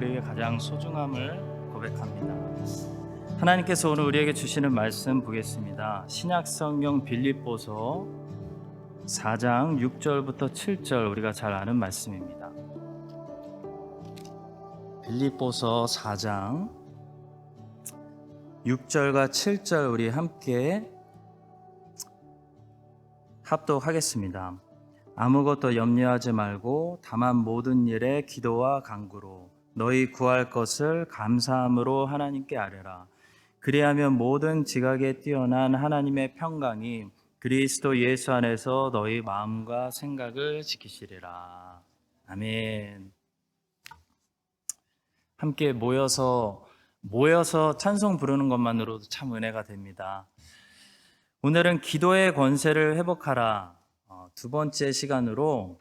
우리에게 가장 소중함을 고백합니다. 하나님께서 오늘 우리에게 주시는 말씀 보겠습니다. 신약성경 빌립보서 4장 6절부터 7절 우리가 잘 아는 말씀입니다. 빌립보서 4장 6절과 7절 우리 함께 합독하겠습니다. 아무것도 염려하지 말고 다만 모든 일에 기도와 간구로 너희 구할 것을 감사함으로 하나님께 아뢰라. 그리하면 모든 지각에 뛰어난 하나님의 평강이 그리스도 예수 안에서 너희 마음과 생각을 지키시리라. 아멘. 함께 모여서 찬송 부르는 것만으로도 참 은혜가 됩니다. 오늘은 기도의 권세를 회복하라 두 번째 시간으로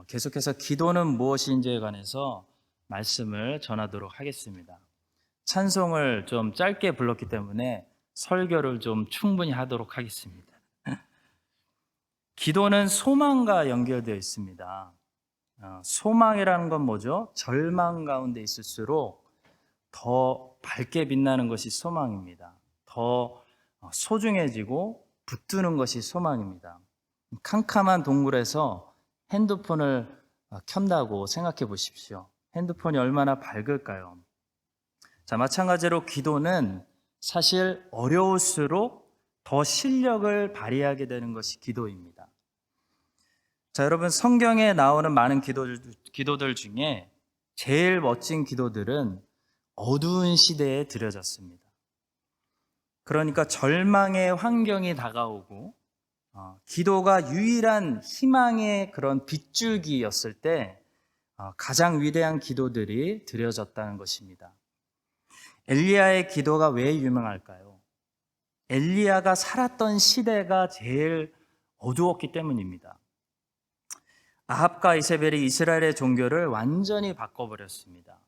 계속해서 기도는 무엇인지에 관해서 말씀을 전하도록 하겠습니다. 찬송을 좀 짧게 불렀기 때문에 설교를 좀 충분히 하도록 하겠습니다. 기도는 소망과 연결되어 있습니다. 소망이라는 건 뭐죠? 절망 가운데 있을수록 더 밝게 빛나는 것이 소망입니다. 더 소중해지고 붙드는 것이 소망입니다. 캄캄한 동굴에서 핸드폰을 켠다고 생각해 보십시오. 핸드폰이 얼마나 밝을까요? 자, 마찬가지로 기도는 사실 어려울수록 더 실력을 발휘하게 되는 것이 기도입니다. 자, 여러분, 성경에 나오는 많은 기도들 중에 제일 멋진 기도들은 어두운 시대에 드려졌습니다. 그러니까 절망의 환경이 다가오고 기도가 유일한 희망의 그런 빗줄기였을 때 가장 위대한 기도들이 드려졌다는 것입니다. 엘리야의 기도가 왜 유명할까요? 엘리야가 살았던 시대가 제일 어두웠기 때문입니다. 아합과 이세벨이 이스라엘의 종교를 완전히 바꿔버렸습니다.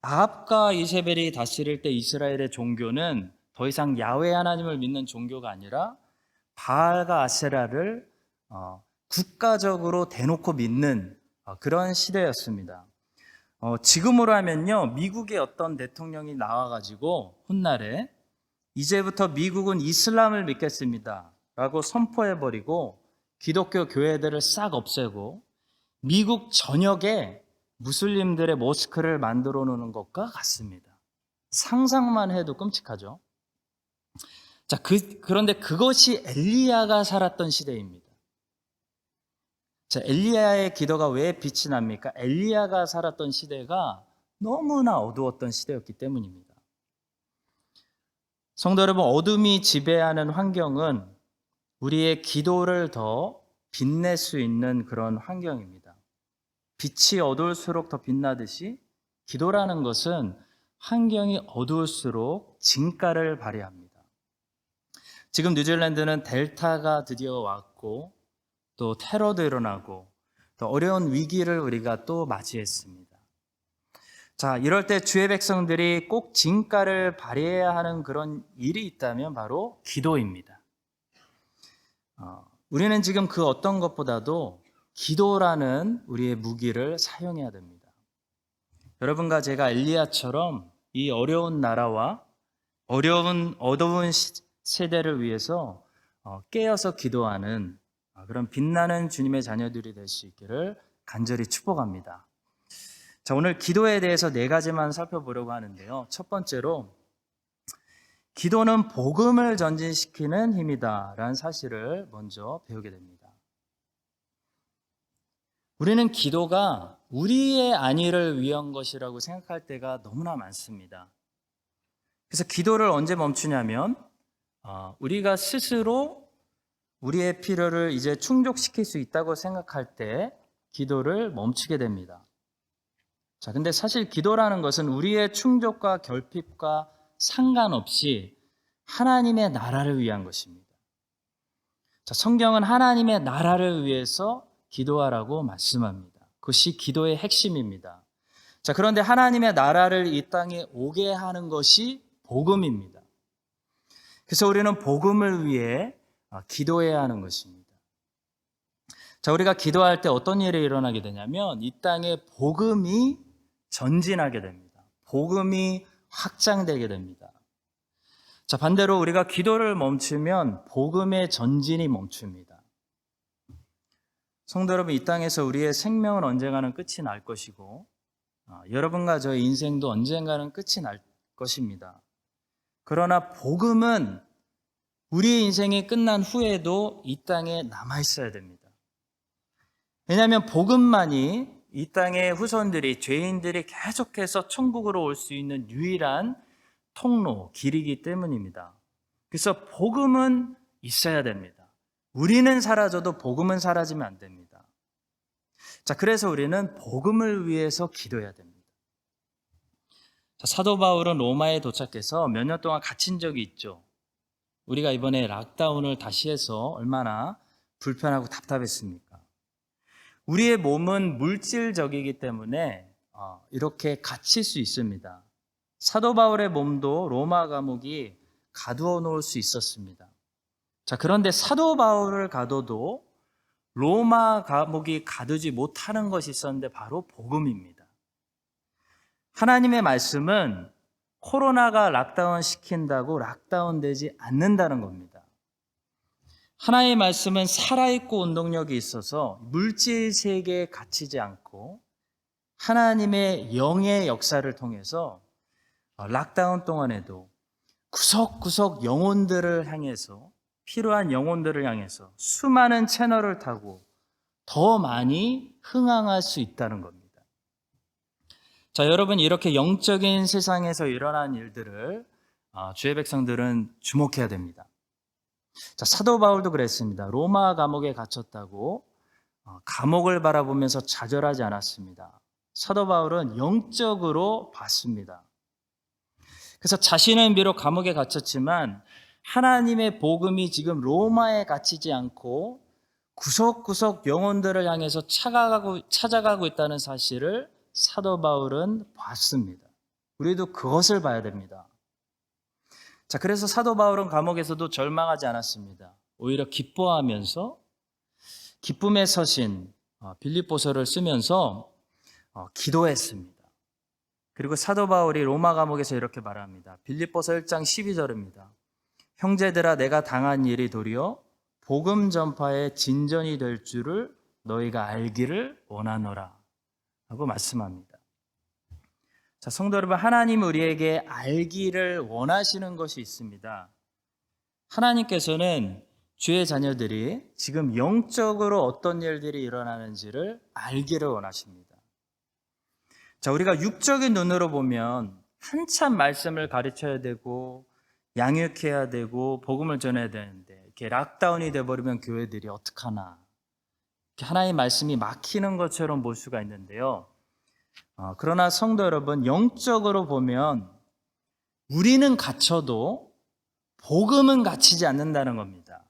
아합과 이세벨이 다스릴 때 이스라엘의 종교는 더 이상 야훼 하나님을 믿는 종교가 아니라 바알과 아세라를 국가적으로 대놓고 믿는 그런 시대였습니다. 지금으로 하면요, 미국의 어떤 대통령이 나와가지고 훗날에 이제부터 미국은 이슬람을 믿겠습니다 라고 선포해버리고 기독교 교회들을 싹 없애고 미국 전역에 무슬림들의 모스크를 만들어 놓는 것과 같습니다. 상상만 해도 끔찍하죠. 자, 그런데 그것이 엘리야가 살았던 시대입니다. 자, 엘리야의 기도가 왜 빛이 납니까? 엘리야가 살았던 시대가 너무나 어두웠던 시대였기 때문입니다. 성도 여러분, 어둠이 지배하는 환경은 우리의 기도를 더 빛낼 수 있는 그런 환경입니다. 빛이 어두울수록 더 빛나듯이 기도라는 것은 환경이 어두울수록 진가를 발휘합니다. 지금 뉴질랜드는 델타가 드디어 왔고 또 테러도 일어나고 또 어려운 위기를 우리가 또 맞이했습니다. 자, 이럴 때 주의 백성들이 꼭 진가를 발휘해야 하는 그런 일이 있다면 바로 기도입니다. 우리는 지금 그 어떤 것보다도 기도라는 우리의 무기를 사용해야 됩니다. 여러분과 제가 엘리야처럼 이 어려운 나라와 어두운 세대를 위해서 깨어서 기도하는 그런 빛나는 주님의 자녀들이 될 수 있기를 간절히 축복합니다. 자, 오늘 기도에 대해서 4가지만 살펴보려고 하는데요. 첫 번째로 기도는 복음을 전진시키는 힘이다 라는 사실을 먼저 배우게 됩니다. 우리는 기도가 우리의 안위를 위한 것이라고 생각할 때가 너무나 많습니다. 그래서 기도를 언제 멈추냐면 우리가 스스로 우리의 필요를 이제 충족시킬 수 있다고 생각할 때 기도를 멈추게 됩니다. 자, 근데 사실 기도라는 것은 우리의 충족과 결핍과 상관없이 하나님의 나라를 위한 것입니다. 자, 성경은 하나님의 나라를 위해서 기도하라고 말씀합니다. 그것이 기도의 핵심입니다. 자, 그런데 하나님의 나라를 이 땅에 오게 하는 것이 복음입니다. 그래서 우리는 복음을 위해 기도해야 하는 것입니다. 자, 우리가 기도할 때 어떤 일이 일어나게 되냐면 이 땅에 복음이 전진하게 됩니다. 복음이 확장되게 됩니다. 자, 반대로 우리가 기도를 멈추면 복음의 전진이 멈춥니다. 성도 여러분, 이 땅에서 우리의 생명은 언젠가는 끝이 날 것이고 여러분과 저의 인생도 언젠가는 끝이 날 것입니다. 그러나 복음은 우리의 인생이 끝난 후에도 이 땅에 남아 있어야 됩니다. 왜냐하면 복음만이 이 땅의 후손들이, 죄인들이 계속해서 천국으로 올 수 있는 유일한 통로, 길이기 때문입니다. 그래서 복음은 있어야 됩니다. 우리는 사라져도 복음은 사라지면 안 됩니다. 자, 그래서 우리는 복음을 위해서 기도해야 됩니다. 자, 사도 바울은 로마에 도착해서 몇 년 동안 갇힌 적이 있죠. 우리가 이번에 락다운을 다시 해서 얼마나 불편하고 답답했습니까? 우리의 몸은 물질적이기 때문에 이렇게 갇힐 수 있습니다. 사도 바울의 몸도 로마 감옥이 가두어 놓을 수 있었습니다. 자, 그런데 사도 바울을 가둬도 로마 감옥이 가두지 못하는 것이 있었는데 바로 복음입니다. 하나님의 말씀은 코로나가 락다운 시킨다고 락다운 되지 않는다는 겁니다. 하나님의 말씀은 살아있고 운동력이 있어서 물질 세계에 갇히지 않고 하나님의 영의 역사를 통해서 락다운 동안에도 구석구석 영혼들을 향해서, 필요한 영혼들을 향해서 수많은 채널을 타고 더 많이 흥황할 수 있다는 겁니다. 자, 여러분, 이렇게 영적인 세상에서 일어난 일들을 주의 백성들은 주목해야 됩니다. 자, 사도 바울도 그랬습니다. 로마 감옥에 갇혔다고 감옥을 바라보면서 좌절하지 않았습니다. 사도 바울은 영적으로 봤습니다. 그래서 자신은 비록 감옥에 갇혔지만 하나님의 복음이 지금 로마에 갇히지 않고 구석구석 영혼들을 향해서 찾아가고 있다는 사실을 사도 바울은 봤습니다. 우리도 그것을 봐야 됩니다. 자, 그래서 사도 바울은 감옥에서도 절망하지 않았습니다. 오히려 기뻐하면서 기쁨의 서신 빌립보서를 쓰면서 기도했습니다. 그리고 사도 바울이 로마 감옥에서 이렇게 말합니다. 빌립보서 1장 12절입니다. 형제들아, 내가 당한 일이 도리어 복음 전파의 진전이 될 줄을 너희가 알기를 원하노라 하고 말씀합니다. 자, 성도 여러분, 하나님 우리에게 알기를 원하시는 것이 있습니다. 하나님께서는 주의 자녀들이 지금 영적으로 어떤 일들이 일어나는지를 알기를 원하십니다. 자, 우리가 육적인 눈으로 보면 한참 말씀을 가르쳐야 되고 양육해야 되고 복음을 전해야 되는데 이렇게 락다운이 돼버리면 교회들이 어떡하나, 이렇게 하나님의 말씀이 막히는 것처럼 볼 수가 있는데요. 그러나 성도 여러분, 영적으로 보면 우리는 갇혀도 복음은 갇히지 않는다는 겁니다.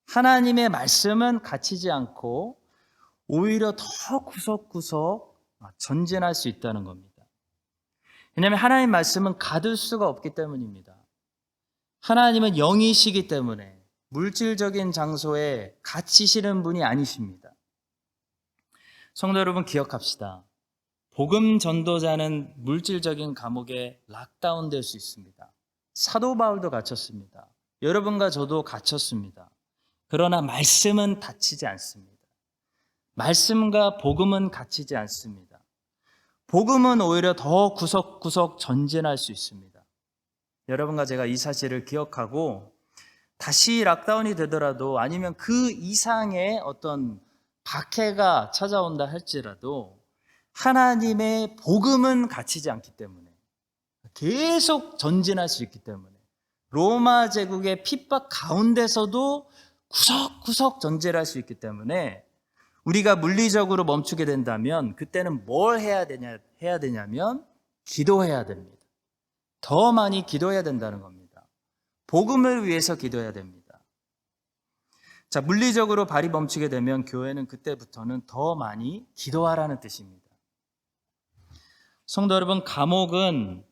하나님의 말씀은 갇히지 않고 오히려 더 구석구석 전진할 수 있다는 겁니다. 왜냐하면 하나님의 말씀은 가둘 수가 없기 때문입니다. 하나님은 영이시기 때문에 물질적인 장소에 갇히시는 분이 아니십니다. 성도 여러분, 기억합시다. 복음 전도자는 물질적인 감옥에 락다운 될 수 있습니다. 사도 바울도 갇혔습니다. 여러분과 저도 갇혔습니다. 그러나 말씀은 닫히지 않습니다. 말씀과 복음은 갇히지 않습니다. 복음은 오히려 더 구석구석 전진할 수 있습니다. 여러분과 제가 이 사실을 기억하고 다시 락다운이 되더라도 아니면 그 이상의 어떤 박해가 찾아온다 할지라도 하나님의 복음은 갇히지 않기 때문에 계속 전진할 수 있기 때문에 로마 제국의 핍박 가운데서도 구석구석 전진할 수 있기 때문에 우리가 물리적으로 멈추게 된다면 그때는 뭘 해야 되냐면 기도해야 됩니다. 더 많이 기도해야 된다는 겁니다. 복음을 위해서 기도해야 됩니다. 자, 물리적으로 발이 멈추게 되면 교회는 그때부터는 더 많이 기도하라는 뜻입니다. 성도 여러분, 감옥은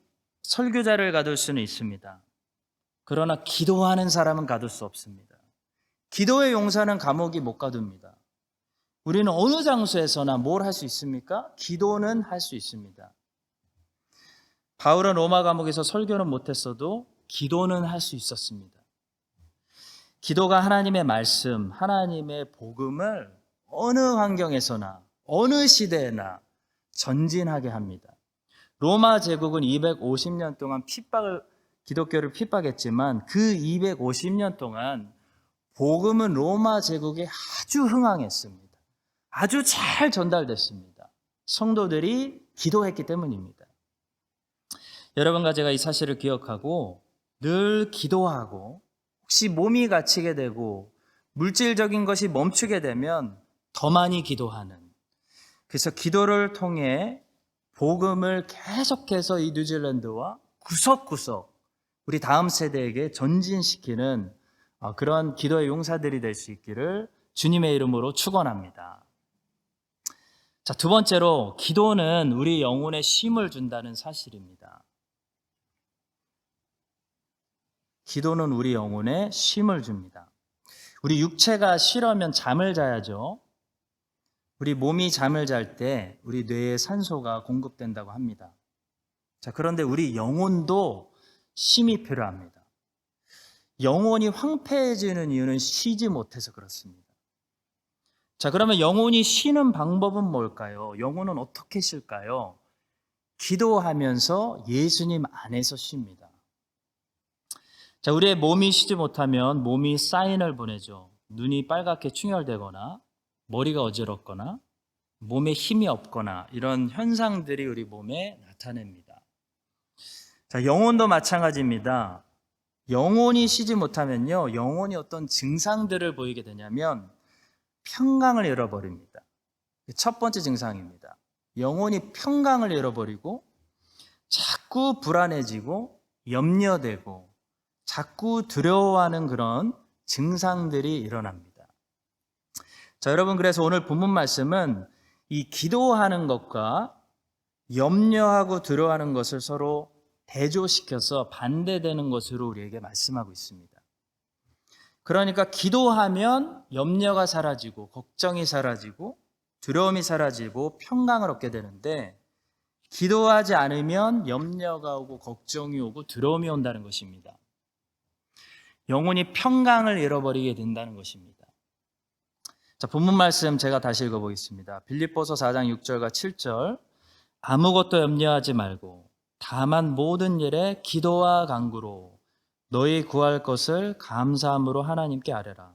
설교자를 가둘 수는 있습니다. 그러나 기도하는 사람은 가둘 수 없습니다. 기도의 용사는 감옥이 못 가둡니다. 우리는 어느 장소에서나 뭘 할 수 있습니까? 기도는 할 수 있습니다. 바울은 로마 감옥에서 설교는 못했어도 기도는 할 수 있었습니다. 기도가 하나님의 말씀, 하나님의 복음을 어느 환경에서나 어느 시대에나 전진하게 합니다. 로마 제국은 250년 동안 기독교를 핍박했지만 그 250년 동안 복음은 로마 제국에 아주 흥황했습니다. 아주 잘 전달됐습니다. 성도들이 기도했기 때문입니다. 여러분과 제가 이 사실을 기억하고 늘 기도하고 혹시 몸이 갇히게 되고 물질적인 것이 멈추게 되면 더 많이 기도하는, 그래서 기도를 통해 복음을 계속해서 이 뉴질랜드와 구석구석 우리 다음 세대에게 전진시키는 그런 기도의 용사들이 될 수 있기를 주님의 이름으로 축원합니다. 자, 두 번째로 기도는 우리 영혼에 쉼을 준다는 사실입니다. 기도는 우리 영혼에 쉼을 줍니다. 우리 육체가 쉬려면 잠을 자야죠. 우리 몸이 잠을 잘 때 우리 뇌에 산소가 공급된다고 합니다. 자, 그런데 우리 영혼도 쉼이 필요합니다. 영혼이 황폐해지는 이유는 쉬지 못해서 그렇습니다. 자, 그러면 영혼이 쉬는 방법은 뭘까요? 영혼은 어떻게 쉴까요? 기도하면서 예수님 안에서 쉽니다. 자, 우리의 몸이 쉬지 못하면 몸이 사인을 보내죠. 눈이 빨갛게 충혈되거나 머리가 어지럽거나 몸에 힘이 없거나 이런 현상들이 우리 몸에 나타냅니다. 자, 영혼도 마찬가지입니다. 영혼이 쉬지 못하면요, 영혼이 어떤 증상들을 보이게 되냐면 평강을 잃어버립니다. 첫 번째 증상입니다. 영혼이 평강을 잃어버리고 자꾸 불안해지고 염려되고 자꾸 두려워하는 그런 증상들이 일어납니다. 자, 여러분, 그래서 오늘 본문 말씀은 이 기도하는 것과 염려하고 두려워하는 것을 서로 대조시켜서 반대되는 것으로 우리에게 말씀하고 있습니다. 그러니까 기도하면 염려가 사라지고 걱정이 사라지고 두려움이 사라지고 평강을 얻게 되는데, 기도하지 않으면 염려가 오고 걱정이 오고 두려움이 온다는 것입니다. 영혼이 평강을 잃어버리게 된다는 것입니다. 자, 본문 말씀 제가 다시 읽어보겠습니다. 빌립보서 4장 6절과 7절. 아무것도 염려하지 말고 다만 모든 일에 기도와 간구로 너희 구할 것을 감사함으로 하나님께 아뢰라.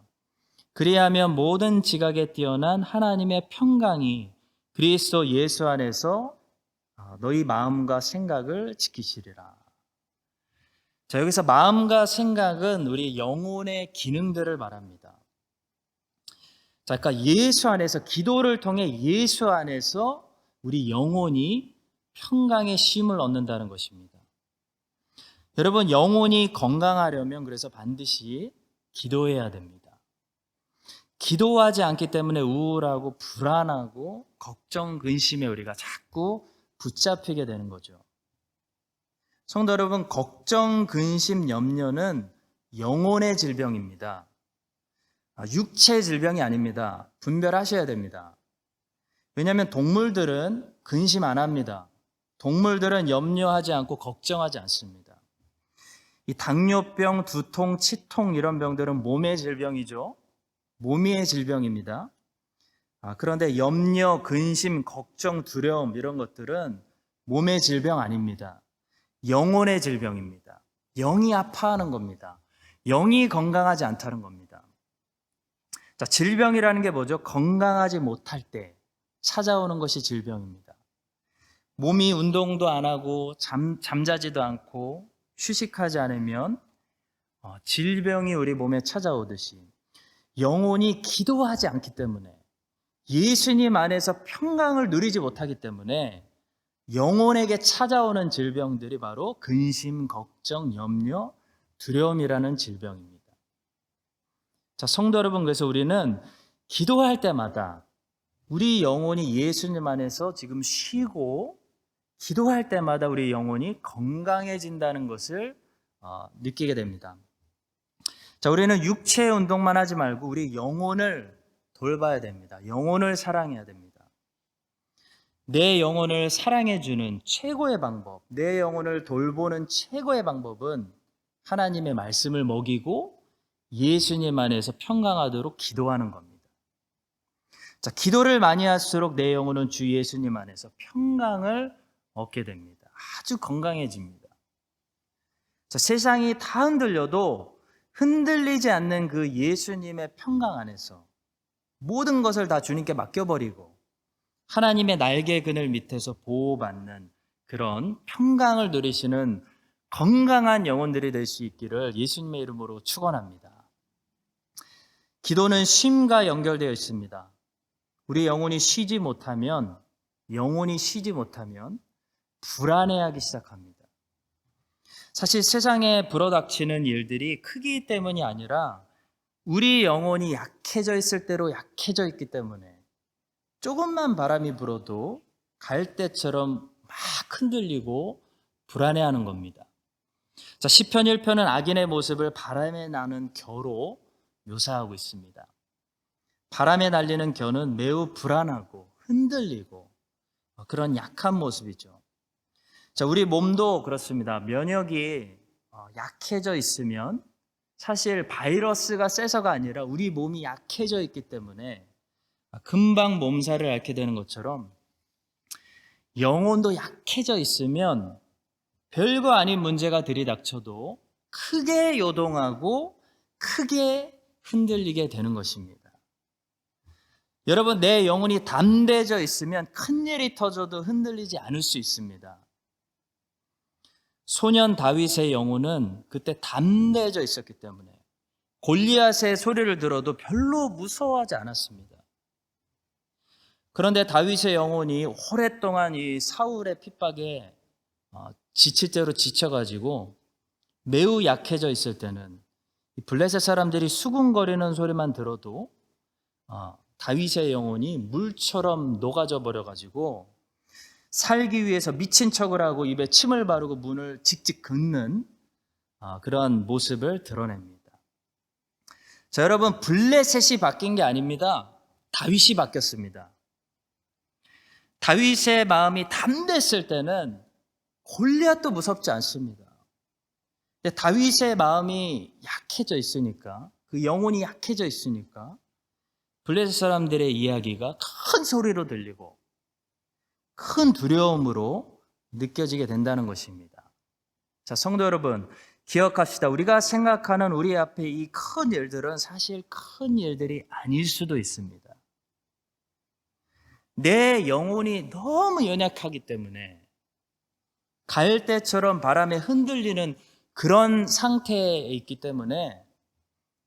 그리하면 모든 지각에 뛰어난 하나님의 평강이 그리스도 예수 안에서 너희 마음과 생각을 지키시리라. 자, 여기서 마음과 생각은 우리 영혼의 기능들을 말합니다. 자, 그러니까 예수 안에서, 기도를 통해 예수 안에서 우리 영혼이 평강의 쉼을 얻는다는 것입니다. 여러분, 영혼이 건강하려면 그래서 반드시 기도해야 됩니다. 기도하지 않기 때문에 우울하고 불안하고 걱정, 근심에 우리가 자꾸 붙잡히게 되는 거죠. 성도 여러분, 걱정, 근심, 염려는 영혼의 질병입니다. 육체 질병이 아닙니다. 분별하셔야 됩니다. 왜냐하면 동물들은 근심 안 합니다. 동물들은 염려하지 않고 걱정하지 않습니다. 이 당뇨병, 두통, 치통 이런 병들은 몸의 질병이죠. 몸의 질병입니다. 그런데 염려, 근심, 걱정, 두려움 이런 것들은 몸의 질병 아닙니다. 영혼의 질병입니다. 영이 아파하는 겁니다. 영이 건강하지 않다는 겁니다. 자, 질병이라는 게 뭐죠? 건강하지 못할 때 찾아오는 것이 질병입니다. 몸이 운동도 안 하고 잠자지도 않고 휴식하지 않으면 질병이 우리 몸에 찾아오듯이 영혼이 기도하지 않기 때문에, 예수님 안에서 평강을 누리지 못하기 때문에 영혼에게 찾아오는 질병들이 바로 근심, 걱정, 염려, 두려움이라는 질병입니다. 자, 성도 여러분, 그래서 우리는 기도할 때마다 우리 영혼이 예수님 안에서 지금 쉬고, 기도할 때마다 우리 영혼이 건강해진다는 것을 느끼게 됩니다. 자, 우리는 육체의 운동만 하지 말고 우리 영혼을 돌봐야 됩니다. 영혼을 사랑해야 됩니다. 내 영혼을 사랑해주는 최고의 방법, 내 영혼을 돌보는 최고의 방법은 하나님의 말씀을 먹이고 예수님 안에서 평강하도록 기도하는 겁니다. 자, 기도를 많이 할수록 내 영혼은 주 예수님 안에서 평강을 얻게 됩니다. 아주 건강해집니다. 자, 세상이 다 흔들려도 흔들리지 않는 그 예수님의 평강 안에서 모든 것을 다 주님께 맡겨버리고 하나님의 날개 그늘 밑에서 보호받는 그런 평강을 누리시는 건강한 영혼들이 될 수 있기를 예수님의 이름으로 축원합니다. 기도는 쉼과 연결되어 있습니다. 우리 영혼이 쉬지 못하면 불안해하기 시작합니다. 사실 세상에 불어닥치는 일들이 크기 때문이 아니라 우리 영혼이 약해져 있을 대로 약해져 있기 때문에 조금만 바람이 불어도 갈대처럼 막 흔들리고 불안해하는 겁니다. 자, 시편 1편은 악인의 모습을 바람에 나는 겨로 묘사하고 있습니다. 바람에 날리는 겨는 매우 불안하고 흔들리고 그런 약한 모습이죠. 자, 우리 몸도 그렇습니다. 면역이 약해져 있으면 사실 바이러스가 세서가 아니라 우리 몸이 약해져 있기 때문에 금방 몸살을 앓게 되는 것처럼 영혼도 약해져 있으면 별거 아닌 문제가 들이닥쳐도 크게 요동하고 크게 흔들리게 되는 것입니다. 여러분, 내 영혼이 담대해져 있으면 큰일이 터져도 흔들리지 않을 수 있습니다. 소년 다윗의 영혼은 그때 담대해져 있었기 때문에 골리앗의 소리를 들어도 별로 무서워하지 않았습니다. 그런데 다윗의 영혼이 오랫동안 이 사울의 핍박에 지칠 대로 지쳐가지고 매우 약해져 있을 때는 블레셋 사람들이 수군거리는 소리만 들어도 다윗의 영혼이 물처럼 녹아져 버려가지고 살기 위해서 미친 척을 하고 입에 침을 바르고 문을 직직 긁는 그런 모습을 드러냅니다. 자, 여러분, 블레셋이 바뀐 게 아닙니다. 다윗이 바뀌었습니다. 다윗의 마음이 담대했을 때는 골리앗도 무섭지 않습니다. 근데 다윗의 마음이 약해져 있으니까, 그 영혼이 약해져 있으니까 블레셋 사람들의 이야기가 큰 소리로 들리고 큰 두려움으로 느껴지게 된다는 것입니다. 자, 성도 여러분, 기억합시다. 우리가 생각하는 우리 앞에 이 큰 일들은 사실 큰 일들이 아닐 수도 있습니다. 내 영혼이 너무 연약하기 때문에 갈대처럼 바람에 흔들리는 그런 상태에 있기 때문에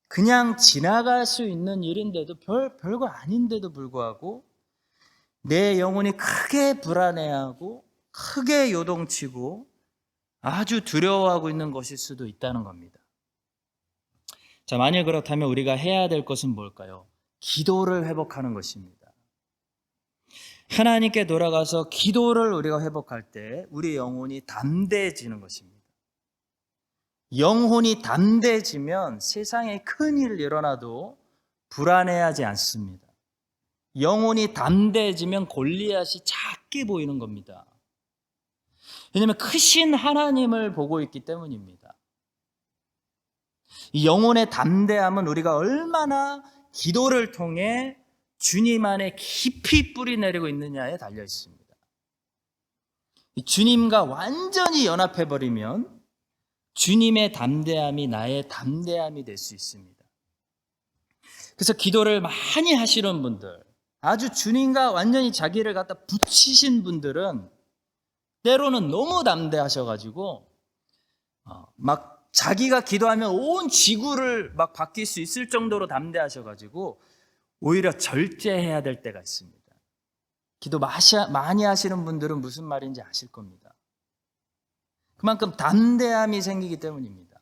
그냥 지나갈 수 있는 일인데도 별거 아닌데도 불구하고 내 영혼이 크게 불안해하고 크게 요동치고 아주 두려워하고 있는 것일 수도 있다는 겁니다. 자, 만일 그렇다면 우리가 해야 될 것은 뭘까요? 기도를 회복하는 것입니다. 하나님께 돌아가서 기도를 우리가 회복할 때 우리 영혼이 담대해지는 것입니다. 영혼이 담대해지면 세상에 큰일 일어나도 불안해하지 않습니다. 영혼이 담대해지면 골리앗이 작게 보이는 겁니다. 왜냐하면 크신 하나님을 보고 있기 때문입니다. 이 영혼의 담대함은 우리가 얼마나 기도를 통해 주님 안에 깊이 뿌리 내리고 있느냐에 달려 있습니다. 주님과 완전히 연합해버리면 주님의 담대함이 나의 담대함이 될 수 있습니다. 그래서 기도를 많이 하시는 분들, 아주 주님과 완전히 자기를 갖다 붙이신 분들은 때로는 너무 담대하셔가지고 막 자기가 기도하면 온 지구를 막 바뀔 수 있을 정도로 담대하셔가지고 오히려 절제해야 될 때가 있습니다. 기도 많이 하시는 분들은 무슨 말인지 아실 겁니다. 그만큼 담대함이 생기기 때문입니다.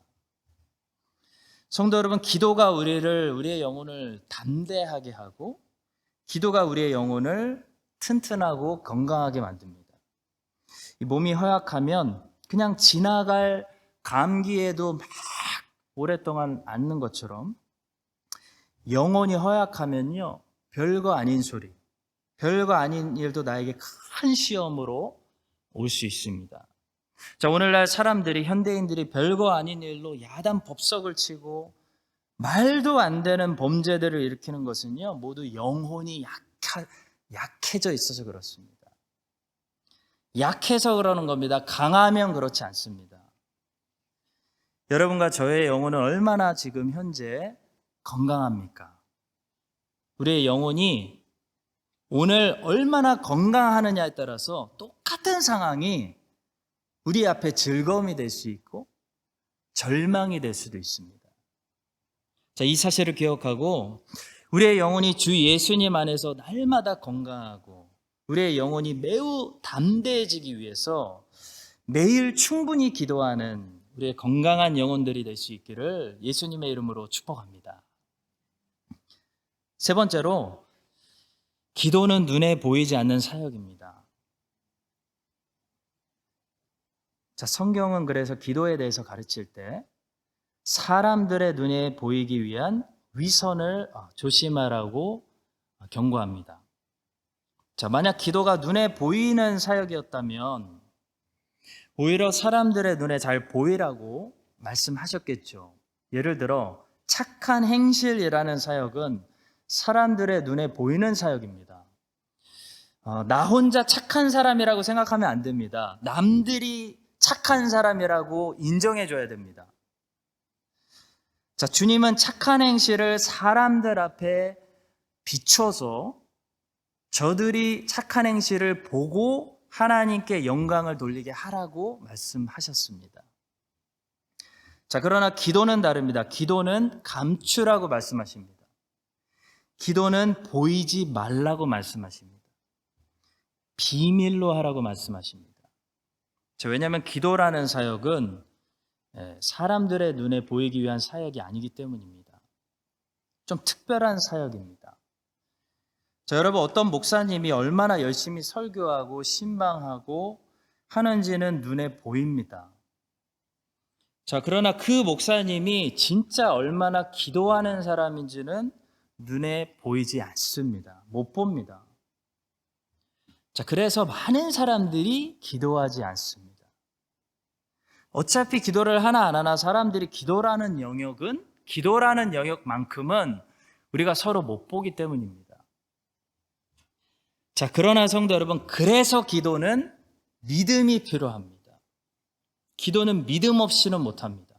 성도 여러분, 기도가 우리의 영혼을 담대하게 하고 기도가 우리의 영혼을 튼튼하고 건강하게 만듭니다. 이 몸이 허약하면 그냥 지나갈 감기에도 막 오랫동안 앓는 것처럼 영혼이 허약하면요, 별거 아닌 소리, 별거 아닌 일도 나에게 큰 시험으로 올 수 있습니다. 자, 오늘날 사람들이, 현대인들이 별거 아닌 일로 야단 법석을 치고 말도 안 되는 범죄들을 일으키는 것은요, 모두 영혼이 약해져 있어서 그렇습니다. 약해서 그러는 겁니다. 강하면 그렇지 않습니다. 여러분과 저의 영혼은 얼마나 지금 현재 건강합니까? 우리의 영혼이 오늘 얼마나 건강하느냐에 따라서 똑같은 상황이 우리 앞에 즐거움이 될 수 있고 절망이 될 수도 있습니다. 자, 이 사실을 기억하고 우리의 영혼이 주 예수님 안에서 날마다 건강하고 우리의 영혼이 매우 담대해지기 위해서 매일 충분히 기도하는 우리의 건강한 영혼들이 될 수 있기를 예수님의 이름으로 축복합니다. 세 번째로, 기도는 눈에 보이지 않는 사역입니다. 자, 성경은 그래서 기도에 대해서 가르칠 때 사람들의 눈에 보이기 위한 위선을 조심하라고 경고합니다. 자, 만약 기도가 눈에 보이는 사역이었다면 오히려 사람들의 눈에 잘 보이라고 말씀하셨겠죠. 예를 들어 착한 행실이라는 사역은 사람들의 눈에 보이는 사역입니다. 나 혼자 착한 사람이라고 생각하면 안 됩니다. 남들이 착한 사람이라고 인정해줘야 됩니다. 자, 주님은 착한 행실을 사람들 앞에 비춰서 저들이 착한 행실을 보고 하나님께 영광을 돌리게 하라고 말씀하셨습니다. 자, 그러나 기도는 다릅니다. 기도는 감추라고 말씀하십니다. 기도는 보이지 말라고 말씀하십니다. 비밀로 하라고 말씀하십니다. 자, 왜냐하면 기도라는 사역은 사람들의 눈에 보이기 위한 사역이 아니기 때문입니다. 좀 특별한 사역입니다. 자, 여러분, 어떤 목사님이 얼마나 열심히 설교하고 신방하고 하는지는 눈에 보입니다. 자, 그러나 그 목사님이 진짜 얼마나 기도하는 사람인지는 눈에 보이지 않습니다. 못 봅니다. 자, 그래서 많은 사람들이 기도하지 않습니다. 어차피 기도를 하나 안 하나 사람들이 기도라는 영역만큼은 우리가 서로 못 보기 때문입니다. 자, 그러나 성도 여러분, 그래서 기도는 믿음이 필요합니다. 기도는 믿음 없이는 못합니다.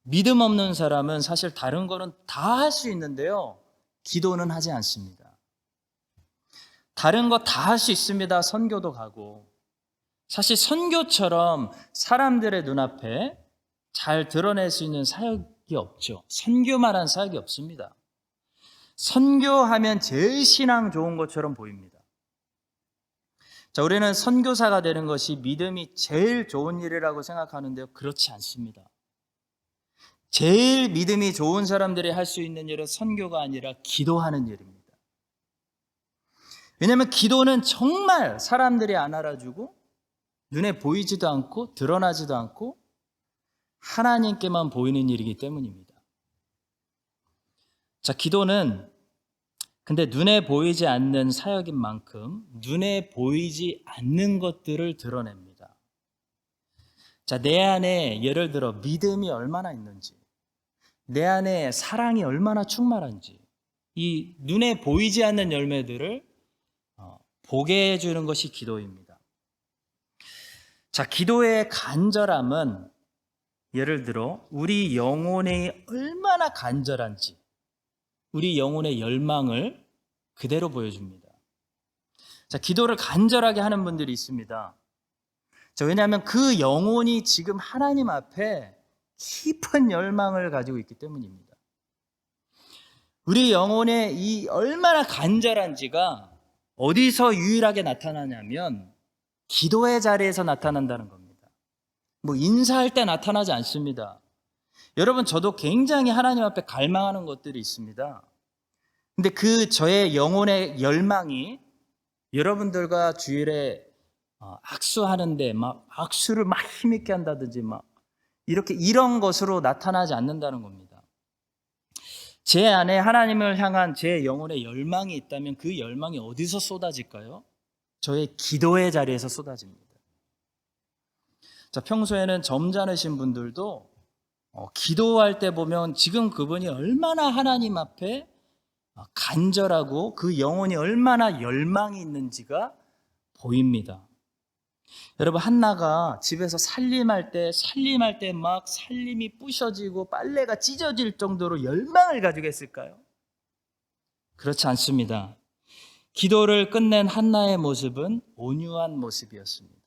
믿음 없는 사람은 사실 다른 거는 다 할 수 있는데요, 기도는 하지 않습니다. 다른 거 다 할 수 있습니다. 선교도 가고. 사실 선교처럼 사람들의 눈앞에 잘 드러낼 수 있는 사역이 없죠. 선교만한 사역이 없습니다. 선교하면 제일 신앙 좋은 것처럼 보입니다. 자, 우리는 선교사가 되는 것이 믿음이 제일 좋은 일이라고 생각하는데요, 그렇지 않습니다. 제일 믿음이 좋은 사람들이 할 수 있는 일은 선교가 아니라 기도하는 일입니다. 왜냐하면 기도는 정말 사람들이 안 알아주고 눈에 보이지도 않고 드러나지도 않고 하나님께만 보이는 일이기 때문입니다. 자, 기도는 근데 눈에 보이지 않는 사역인 만큼 눈에 보이지 않는 것들을 드러냅니다. 자, 내 안에 예를 들어 믿음이 얼마나 있는지, 내 안에 사랑이 얼마나 충만한지, 이 눈에 보이지 않는 열매들을 보게 해주는 것이 기도입니다. 자, 기도의 간절함은 예를 들어 우리 영혼이 얼마나 간절한지, 우리 영혼의 열망을 그대로 보여줍니다. 자, 기도를 간절하게 하는 분들이 있습니다. 자, 왜냐하면 그 영혼이 지금 하나님 앞에 깊은 열망을 가지고 있기 때문입니다. 우리 영혼의 이 얼마나 간절한지가 어디서 유일하게 나타나냐면 기도의 자리에서 나타난다는 겁니다. 뭐 인사할 때 나타나지 않습니다. 여러분, 저도 굉장히 하나님 앞에 갈망하는 것들이 있습니다. 근데 그 저의 영혼의 열망이 여러분들과 주일에 악수하는데 막 악수를 막 힘있게 한다든지 막 이런 것으로 나타나지 않는다는 겁니다. 제 안에 하나님을 향한 제 영혼의 열망이 있다면 그 열망이 어디서 쏟아질까요? 저의 기도의 자리에서 쏟아집니다. 자, 평소에는 점잖으신 분들도 기도할 때 보면 지금 그분이 얼마나 하나님 앞에 간절하고 그 영혼이 얼마나 열망이 있는지가 보입니다. 여러분, 한나가 집에서 살림할 때 막 살림이 부셔지고 빨래가 찢어질 정도로 열망을 가지고 했을까요? 그렇지 않습니다. 기도를 끝낸 한나의 모습은 온유한 모습이었습니다.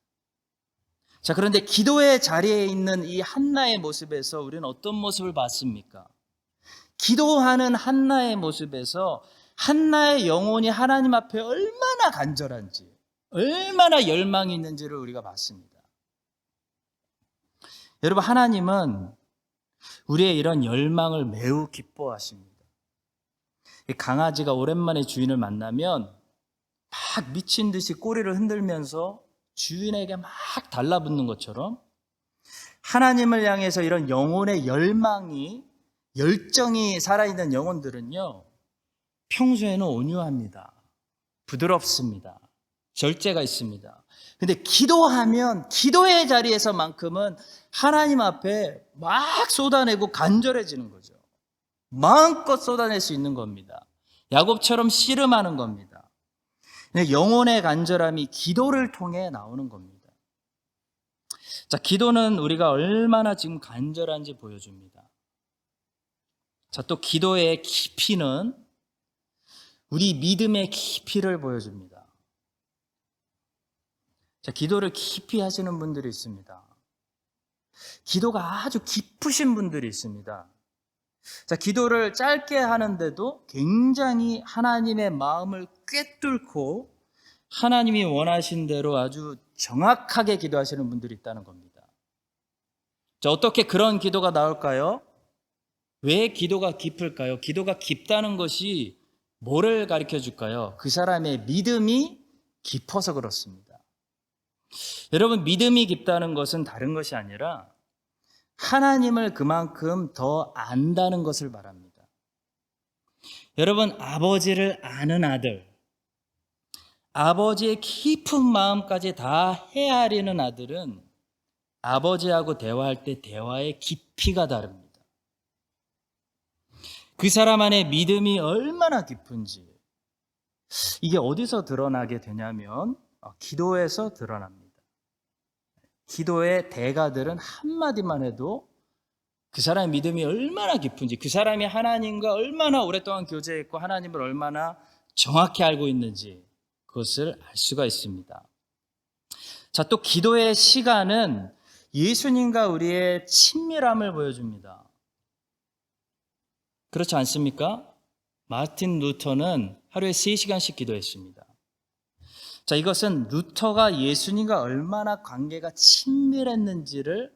자, 그런데 기도의 자리에 있는 이 한나의 모습에서 우리는 어떤 모습을 봤습니까? 기도하는 한나의 모습에서 한나의 영혼이 하나님 앞에 얼마나 간절한지, 얼마나 열망이 있는지를 우리가 봤습니다. 여러분, 하나님은 우리의 이런 열망을 매우 기뻐하십니다. 강아지가 오랜만에 주인을 만나면 막 미친 듯이 꼬리를 흔들면서 주인에게 막 달라붙는 것처럼 하나님을 향해서 이런 영혼의 열정이 살아있는 영혼들은요, 평소에는 온유합니다. 부드럽습니다. 절제가 있습니다. 근데 기도하면 기도의 자리에서만큼은 하나님 앞에 막 쏟아내고 간절해지는 거죠. 마음껏 쏟아낼 수 있는 겁니다. 야곱처럼 씨름하는 겁니다. 영혼의 간절함이 기도를 통해 나오는 겁니다. 자, 기도는 우리가 얼마나 지금 간절한지 보여줍니다. 자, 또 기도의 깊이는 우리 믿음의 깊이를 보여줍니다. 자, 기도를 깊이 하시는 분들이 있습니다. 기도가 아주 깊으신 분들이 있습니다. 자, 기도를 짧게 하는데도 굉장히 하나님의 마음을 꿰뚫고 하나님이 원하신 대로 아주 정확하게 기도하시는 분들이 있다는 겁니다. 자, 어떻게 그런 기도가 나올까요? 왜 기도가 깊을까요? 기도가 깊다는 것이 뭐를 가르쳐 줄까요? 그 사람의 믿음이 깊어서 그렇습니다. 여러분, 믿음이 깊다는 것은 다른 것이 아니라 하나님을 그만큼 더 안다는 것을 말합니다. 여러분, 아버지를 아는 아들, 아버지의 깊은 마음까지 다 헤아리는 아들은 아버지하고 대화할 때 대화의 깊이가 다릅니다. 그 사람 안에 믿음이 얼마나 깊은지, 이게 어디서 드러나게 되냐면 기도에서 드러납니다. 기도의 대가들은 한마디만 해도 그 사람의 믿음이 얼마나 깊은지, 그 사람이 하나님과 얼마나 오랫동안 교제했고 하나님을 얼마나 정확히 알고 있는지 그것을 알 수가 있습니다. 자, 또 기도의 시간은 예수님과 우리의 친밀함을 보여줍니다. 그렇지 않습니까? 마틴 루터는 하루에 3시간씩 기도했습니다. 자, 이것은 루터가 예수님과 얼마나 관계가 친밀했는지를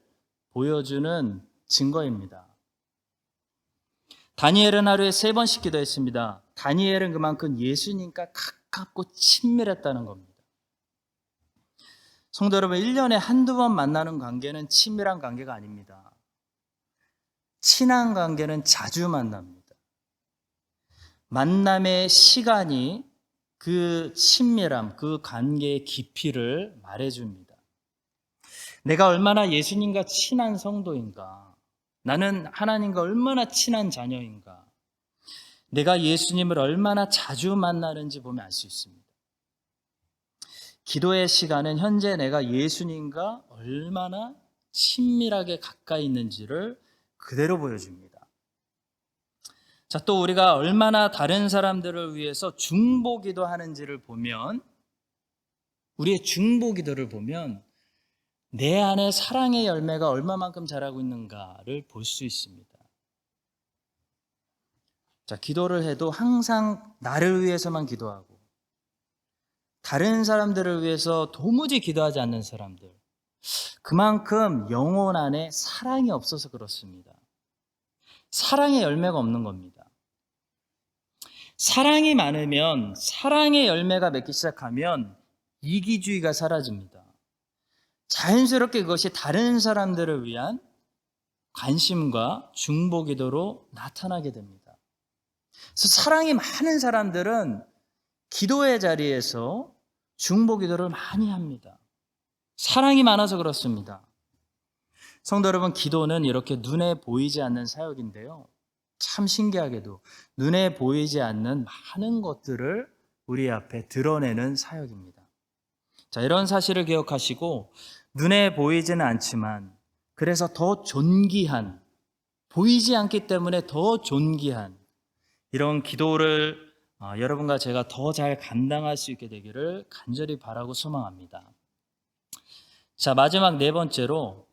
보여주는 증거입니다. 다니엘은 하루에 3번씩 기도했습니다. 다니엘은 그만큼 예수님과 가깝고 친밀했다는 겁니다. 성도 여러분, 1년에 한두 번 만나는 관계는 친밀한 관계가 아닙니다. 친한 관계는 자주 만납니다. 만남의 시간이 그 친밀함, 그 관계의 깊이를 말해줍니다. 내가 얼마나 예수님과 친한 성도인가, 나는 하나님과 얼마나 친한 자녀인가, 내가 예수님을 얼마나 자주 만나는지 보면 알 수 있습니다. 기도의 시간은 현재 내가 예수님과 얼마나 친밀하게 가까이 있는지를 그대로 보여줍니다. 자, 또 우리가 얼마나 다른 사람들을 위해서 중보기도 하는지를 보면, 우리의 중보기도를 보면 내 안에 사랑의 열매가 얼마만큼 자라고 있는가를 볼 수 있습니다. 자, 기도를 해도 항상 나를 위해서만 기도하고 다른 사람들을 위해서 도무지 기도하지 않는 사람들, 그만큼 영혼 안에 사랑이 없어서 그렇습니다. 사랑의 열매가 없는 겁니다. 사랑이 많으면, 사랑의 열매가 맺기 시작하면 이기주의가 사라집니다. 자연스럽게 그것이 다른 사람들을 위한 관심과 중보기도로 나타나게 됩니다. 그래서 사랑이 많은 사람들은 기도의 자리에서 중보 기도를 많이 합니다. 사랑이 많아서 그렇습니다. 성도 여러분, 기도는 이렇게 눈에 보이지 않는 사역인데요. 참 신기하게도 눈에 보이지 않는 많은 것들을 우리 앞에 드러내는 사역입니다. 자, 이런 사실을 기억하시고 눈에 보이지는 않지만 그래서 더 존귀한, 보이지 않기 때문에 더 존귀한 이런 기도를 여러분과 제가 더 잘 감당할 수 있게 되기를 간절히 바라고 소망합니다. 자, 마지막 네 번째로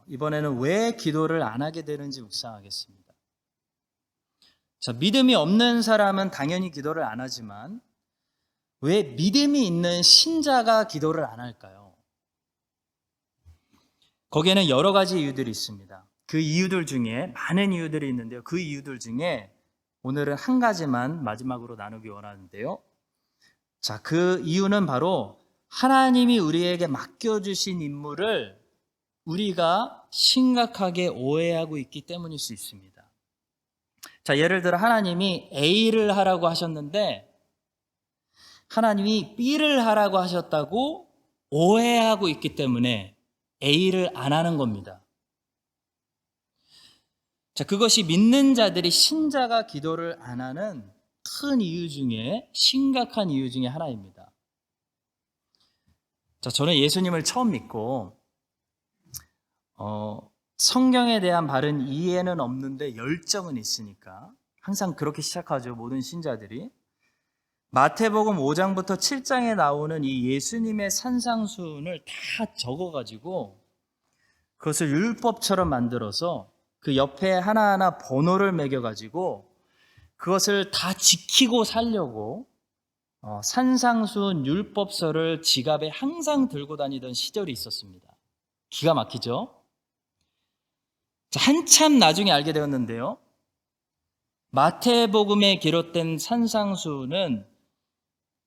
이번에는 왜 기도를 안 하게 되는지 묵상하겠습니다. 자, 믿음이 없는 사람은 당연히 기도를 안 하지만 왜 믿음이 있는 신자가 기도를 안 할까요? 거기에는 여러 가지 이유들이 있습니다. 그 이유들 중에 많은 이유들이 있는데요. 그 이유들 중에 오늘은 한 가지만 마지막으로 나누기 원하는데요. 자, 그 이유는 바로 하나님이 우리에게 맡겨주신 임무를 우리가 심각하게 오해하고 있기 때문일 수 있습니다. 자, 예를 들어 하나님이 A를 하라고 하셨는데 하나님이 B를 하라고 하셨다고 오해하고 있기 때문에 A를 안 하는 겁니다. 자, 그것이 믿는 자들이 신자가 기도를 안 하는 큰 이유 중에 심각한 이유 중에 하나입니다. 자, 저는 예수님을 처음 믿고 성경에 대한 바른 이해는 없는데 열정은 있으니까 항상 그렇게 시작하죠. 모든 신자들이. 마태복음 5장부터 7장에 나오는 이 예수님의 산상수훈을 다 적어가지고 그것을 율법처럼 만들어서 그 옆에 하나하나 번호를 매겨가지고 그것을 다 지키고 살려고 산상수훈 율법서를 지갑에 항상 들고 다니던 시절이 있었습니다. 기가 막히죠? 자, 한참 나중에 알게 되었는데요. 마태복음에 기록된 산상수훈은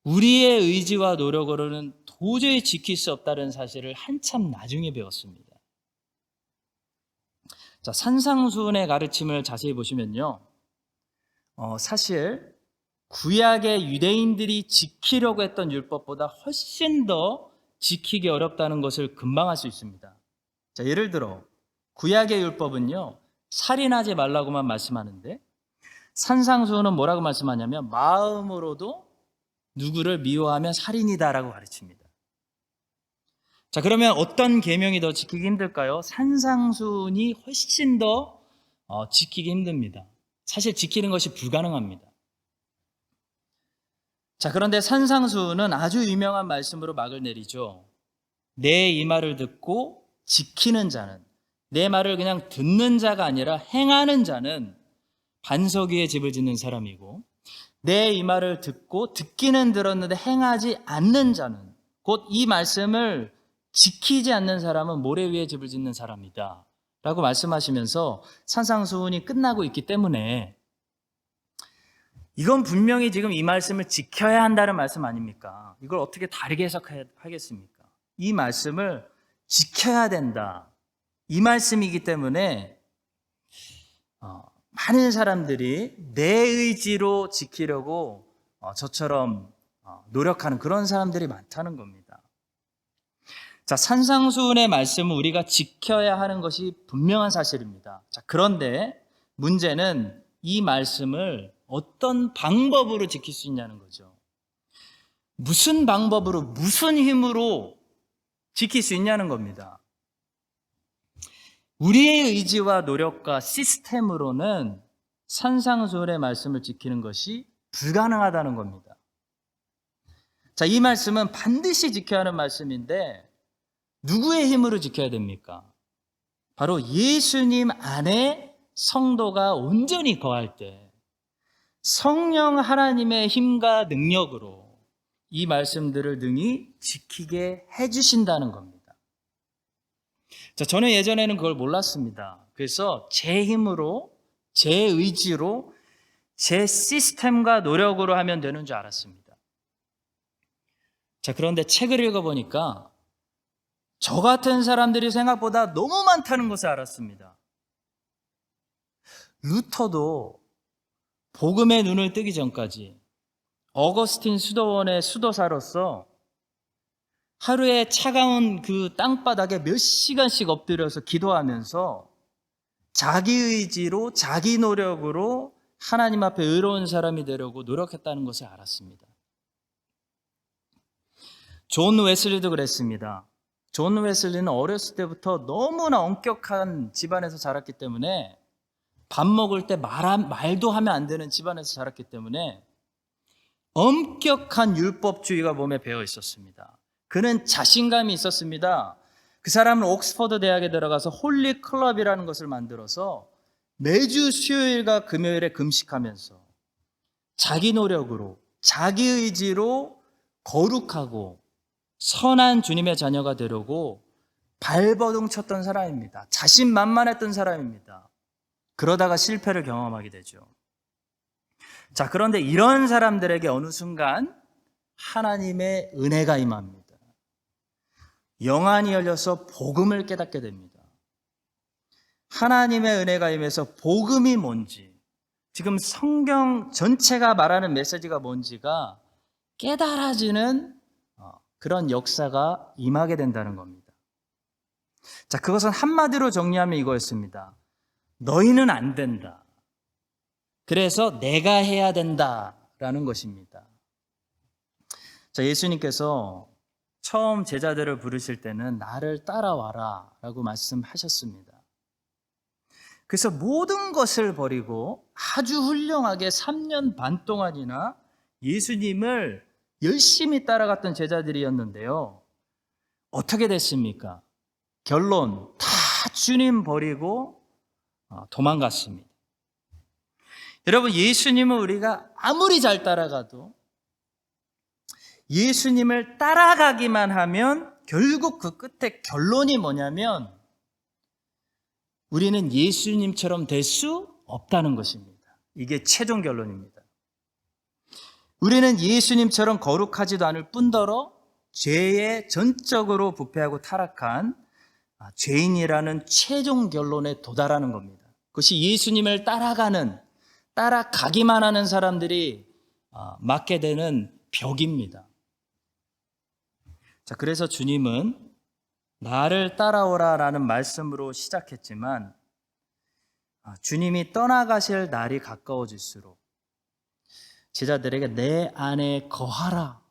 우리의 의지와 노력으로는 도저히 지킬 수 없다는 사실을 한참 나중에 배웠습니다. 자, 산상수훈의 가르침을 자세히 보시면요. 사실 구약의 유대인들이 지키려고 했던 율법보다 훨씬 더 지키기 어렵다는 것을 금방 알 수 있습니다. 자, 예를 들어 구약의 율법은요, 살인하지 말라고만 말씀하는데 산상수훈은 뭐라고 말씀하냐면 마음으로도 누구를 미워하면 살인이다라고 가르칩니다. 자, 그러면 어떤 계명이 더 지키기 힘들까요? 산상수훈이 훨씬 더 지키기 힘듭니다. 사실 지키는 것이 불가능합니다. 자, 그런데 산상수훈은 아주 유명한 말씀으로 막을 내리죠. 내 이 말을 듣고 지키는 자는, 내 말을 그냥 듣는 자가 아니라 행하는 자는 반석 위에 집을 짓는 사람이고, 내 이 말을 듣고 듣기는 들었는데 행하지 않는 자는, 곧 이 말씀을 지키지 않는 사람은 모래 위에 집을 짓는 사람이다 라고 말씀하시면서 산상수훈이 끝나고 있기 때문에 이건 분명히 지금 이 말씀을 지켜야 한다는 말씀 아닙니까? 이걸 어떻게 다르게 해석하겠습니까? 이 말씀을 지켜야 된다, 이 말씀이기 때문에 많은 사람들이 내 의지로 지키려고 저처럼 노력하는 그런 사람들이 많다는 겁니다. 자, 산상수훈의 말씀은 우리가 지켜야 하는 것이 분명한 사실입니다. 자, 그런데 문제는 이 말씀을 어떤 방법으로 지킬 수 있냐는 거죠. 무슨 방법으로, 무슨 힘으로 지킬 수 있냐는 겁니다. 우리의 의지와 노력과 시스템으로는 산상수훈의 말씀을 지키는 것이 불가능하다는 겁니다. 자, 이 말씀은 반드시 지켜야 하는 말씀인데 누구의 힘으로 지켜야 됩니까? 바로 예수님 안에 성도가 온전히 거할 때 성령 하나님의 힘과 능력으로 이 말씀들을 능히 지키게 해주신다는 겁니다. 자, 저는 예전에는 그걸 몰랐습니다. 그래서 제 힘으로, 제 의지로, 제 시스템과 노력으로 하면 되는 줄 알았습니다. 자, 그런데 책을 읽어보니까 저 같은 사람들이 생각보다 너무 많다는 것을 알았습니다. 루터도 복음의 눈을 뜨기 전까지 어거스틴 수도원의 수도사로서 하루에 차가운 그 땅바닥에 몇 시간씩 엎드려서 기도하면서 자기 의지로 자기 노력으로 하나님 앞에 의로운 사람이 되려고 노력했다는 것을 알았습니다. 존 웨슬리도 그랬습니다. 존 웨슬리는 어렸을 때부터 너무나 엄격한 집안에서 자랐기 때문에 밥 먹을 때 말도 하면 안 되는 집안에서 자랐기 때문에 엄격한 율법주의가 몸에 배어 있었습니다. 그는 자신감이 있었습니다. 그 사람은 옥스퍼드 대학에 들어가서 홀리 클럽이라는 것을 만들어서 매주 수요일과 금요일에 금식하면서 자기 노력으로 자기 의지로 거룩하고 선한 주님의 자녀가 되려고 발버둥 쳤던 사람입니다. 자신만만했던 사람입니다. 그러다가 실패를 경험하게 되죠. 자, 그런데 이런 사람들에게 어느 순간 하나님의 은혜가 임합니다. 영안이 열려서 복음을 깨닫게 됩니다. 하나님의 은혜가 임해서 복음이 뭔지, 지금 성경 전체가 말하는 메시지가 뭔지가 깨달아지는 그런 역사가 임하게 된다는 겁니다. 자, 그것은 한마디로 정리하면 이거였습니다. 너희는 안 된다. 그래서 내가 해야 된다라는 것입니다. 자, 예수님께서 처음 제자들을 부르실 때는 나를 따라와라 라고 말씀하셨습니다. 그래서 모든 것을 버리고 아주 훌륭하게 3년 반 동안이나 예수님을 열심히 따라갔던 제자들이었는데요. 어떻게 됐습니까? 결론, 다 주님 버리고 도망갔습니다. 여러분, 예수님은 우리가 아무리 잘 따라가도 예수님을 따라가기만 하면 결국 그 끝에 결론이 뭐냐면 우리는 예수님처럼 될 수 없다는 것입니다. 이게 최종 결론입니다. 우리는 예수님처럼 거룩하지도 않을 뿐더러 죄에 전적으로 부패하고 타락한 죄인이라는 최종 결론에 도달하는 겁니다. 그것이 예수님을 따라가기만 하는 사람들이 맞게 되는 벽입니다. 자, 그래서 주님은 나를 따라오라 라는 말씀으로 시작했지만 주님이 떠나가실 날이 가까워질수록 제자들에게 내 안에 거하라,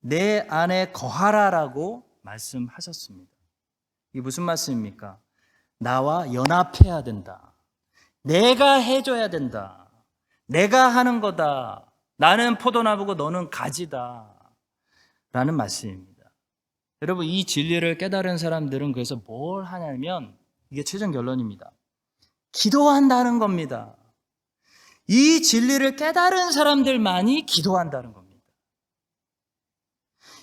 내 안에 거하라라고 말씀하셨습니다. 이게 무슨 말씀입니까? 나와 연합해야 된다. 내가 해줘야 된다. 내가 하는 거다. 나는 포도나무고 너는 가지다. 라는 말씀입니다. 여러분, 이 진리를 깨달은 사람들은 그래서 뭘 하냐면 이게 최종 결론입니다. 기도한다는 겁니다. 이 진리를 깨달은 사람들만이 기도한다는 겁니다.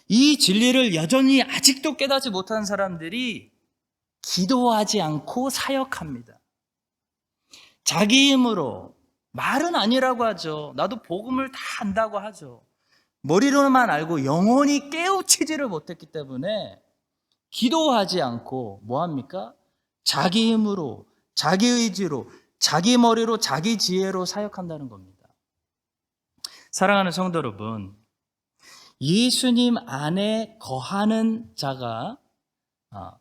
이 진리를 여전히 아직도 깨닫지 못한 사람들이 기도하지 않고 사역합니다. 자기 힘으로, 말은 아니라고 하죠. 나도 복음을 다 안다고 하죠. 머리로만 알고 영혼이 깨우치지를 못했기 때문에 기도하지 않고 뭐합니까? 자기 힘으로, 자기 의지로, 자기 머리로, 자기 지혜로 사역한다는 겁니다. 사랑하는 성도 여러분, 예수님 안에 거하는 자가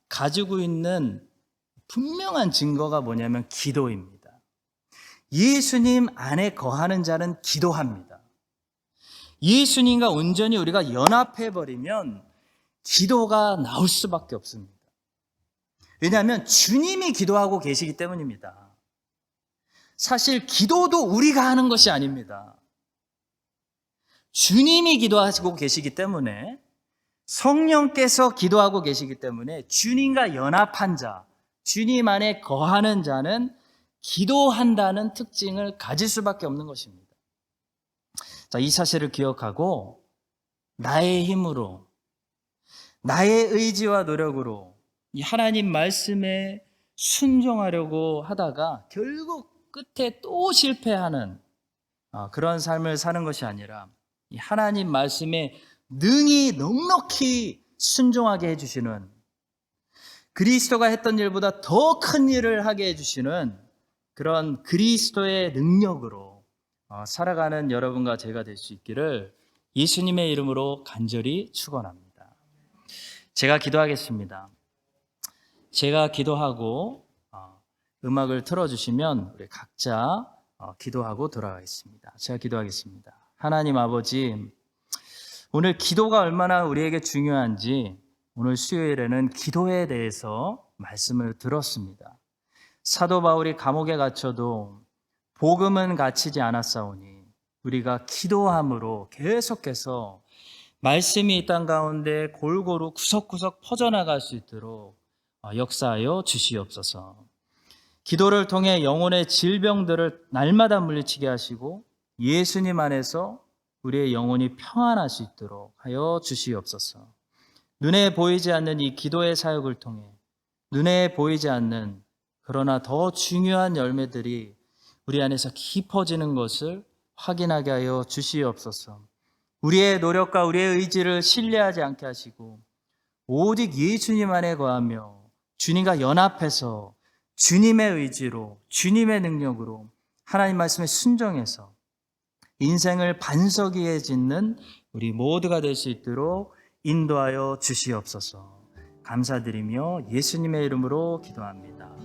가지고 있는 분명한 증거가 뭐냐면 기도입니다. 예수님 안에 거하는 자는 기도합니다. 예수님과 온전히 우리가 연합해버리면 기도가 나올 수밖에 없습니다. 왜냐하면 주님이 기도하고 계시기 때문입니다. 사실 기도도 우리가 하는 것이 아닙니다. 주님이 기도하시고 계시기 때문에, 성령께서 기도하고 계시기 때문에 주님과 연합한 자, 주님 안에 거하는 자는 기도한다는 특징을 가질 수밖에 없는 것입니다. 자, 이 사실을 기억하고 나의 힘으로, 나의 의지와 노력으로 이 하나님 말씀에 순종하려고 하다가 결국 끝에 또 실패하는 그런 삶을 사는 것이 아니라 이 하나님 말씀에 능히 넉넉히 순종하게 해주시는, 그리스도가 했던 일보다 더 큰 일을 하게 해주시는 그런 그리스도의 능력으로 살아가는 여러분과 제가 될 수 있기를 예수님의 이름으로 간절히 축원합니다. 제가 기도하겠습니다. 제가 기도하고 음악을 틀어주시면 우리 각자 기도하고 돌아가겠습니다. 제가 기도하겠습니다. 하나님 아버지, 오늘 기도가 얼마나 우리에게 중요한지 오늘 수요일에는 기도에 대해서 말씀을 들었습니다. 사도 바울이 감옥에 갇혀도 복음은 갇히지 않았사오니 우리가 기도함으로 계속해서 말씀이 이 땅 가운데 골고루 구석구석 퍼져나갈 수 있도록 역사하여 주시옵소서. 기도를 통해 영혼의 질병들을 날마다 물리치게 하시고 예수님 안에서 우리의 영혼이 평안할 수 있도록 하여 주시옵소서. 눈에 보이지 않는 이 기도의 사역을 통해 눈에 보이지 않는 그러나 더 중요한 열매들이 우리 안에서 깊어지는 것을 확인하게 하여 주시옵소서. 우리의 노력과 우리의 의지를 신뢰하지 않게 하시고 오직 예수님 안에 거하며 주님과 연합해서 주님의 의지로 주님의 능력으로 하나님 말씀에 순종해서 인생을 반석 위에 짓는 우리 모두가 될 수 있도록 인도하여 주시옵소서. 감사드리며 예수님의 이름으로 기도합니다.